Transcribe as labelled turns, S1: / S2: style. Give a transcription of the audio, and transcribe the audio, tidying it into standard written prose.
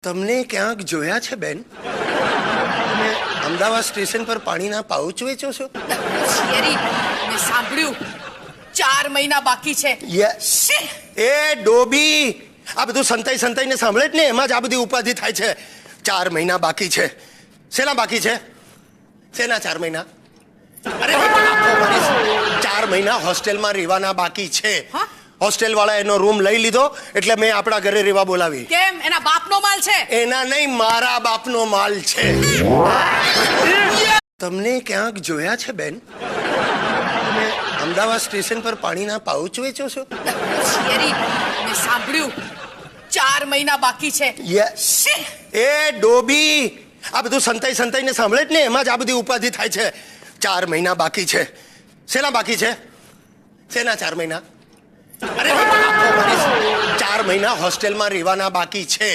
S1: તમને ક્યાંક જોયા છે બેન? તમે અમદાવાદ સ્ટેશન પર પાણીના પાઉચ વેચો છો?
S2: શેરી, મેં સાંભળ્યું 4 મહિના બાકી છે. શી!
S1: એ ડોબી, આ બધું સંતાઈને સાંભળે જ ને, એમાં જ આ બધી ઉપાધિ થાય છે. 4 મહિના બાકી છે. શેના બાકી છે? શેના 4 મહિના? અરે 4 મહિના હોસ્ટેલમાં રહેવાના બાકી છે. હોસ્ટેલ વાળા એનો રૂમ લઈ લીધો એટલે મેં આપણા ઘરે રહેવા બોલાવી.
S2: કેમ? એના બાપનો માલ છે?
S1: એના નહીં, મારા બાપનો માલ છે. તમને ક્યાંક જોયા છે બેન? તમે અમદાવાદ સ્ટેશન પર પાણીના પાઉચ વેચો છો?
S2: શેરી, મેં સાંભળ્યું 4 મહિના બાકી છે. શી!
S1: એ ડોબી, આ બધું સંતાઈને સાંભળે જ ને, એમાં જ આ બધી ઉપાધિ થાય છે. 4 મહિના બાકી છે. શેના બાકી છે? શેના 4 મહિના? અરે 4 મહિના હોસ્ટેલમાં રહેવાના બાકી છે.